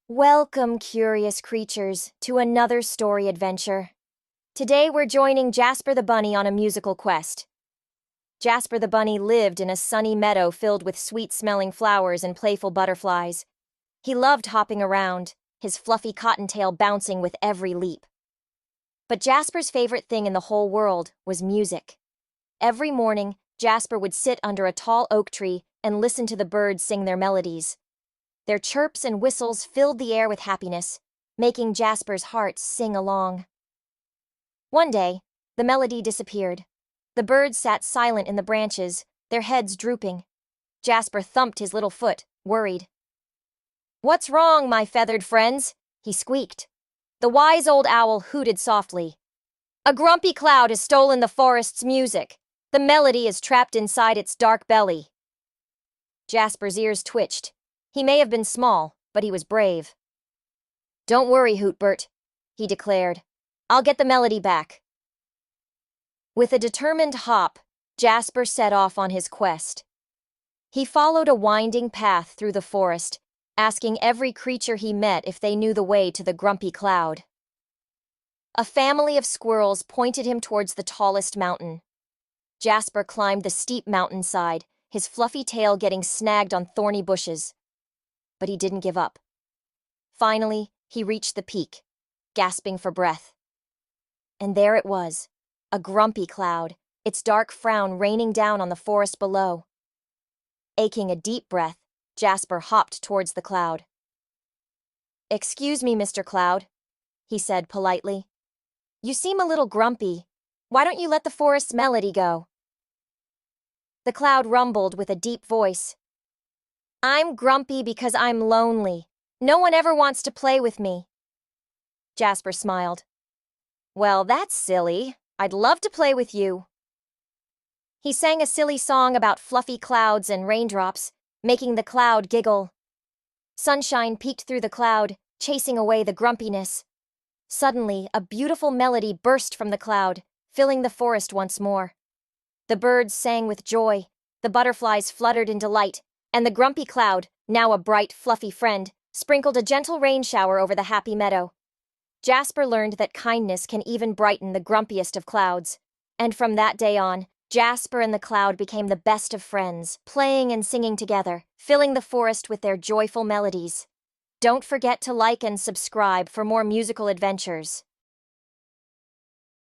Welcome, curious creatures, to another story adventure. Today we're joining Jasper the Bunny on a musical quest. Jasper the Bunny lived in a sunny meadow filled with sweet-smelling flowers and playful butterflies. He loved hopping around, his fluffy cottontail bouncing with every leap. But Jasper's favorite thing in the whole world was music. Every morning, Jasper would sit under a tall oak tree and listen to the birds sing their melodies. Their chirps and whistles filled the air with happiness, making Jasper's heart sing along. One day, the melody disappeared. The birds sat silent in the branches, their heads drooping. Jasper thumped his little foot, worried. "What's wrong, my feathered friends?" he squeaked. The wise old owl hooted softly. "A grumpy cloud has stolen the forest's music. The melody is trapped inside its dark belly." Jasper's ears twitched. He may have been small, but he was brave. "Don't worry, Hootbert," he declared. "I'll get the melody back." With a determined hop, Jasper set off on his quest. He followed a winding path through the forest, asking every creature he met if they knew the way to the grumpy cloud. A family of squirrels pointed him towards the tallest mountain. Jasper climbed the steep mountainside, his fluffy tail getting snagged on thorny bushes. But he didn't give up. Finally, he reached the peak, gasping for breath. And there it was, a grumpy cloud, its dark frown raining down on the forest below. Aching a deep breath, Jasper hopped towards the cloud. "Excuse me, Mr. Cloud," he said politely. "You seem a little grumpy. Why don't you let the forest's melody go?" The cloud rumbled with a deep voice. "I'm grumpy because I'm lonely. No one ever wants to play with me." Jasper smiled. "Well, that's silly. I'd love to play with you." He sang a silly song about fluffy clouds and raindrops, making the cloud giggle. Sunshine peeked through the cloud, chasing away the grumpiness. Suddenly, a beautiful melody burst from the cloud, filling the forest once more. The birds sang with joy, the butterflies fluttered in delight, and the grumpy cloud, now a bright, fluffy friend, sprinkled a gentle rain shower over the happy meadow. Jasper learned that kindness can even brighten the grumpiest of clouds. And from that day on, Jasper and the cloud became the best of friends, playing and singing together, filling the forest with their joyful melodies. Don't forget to like and subscribe for more musical adventures.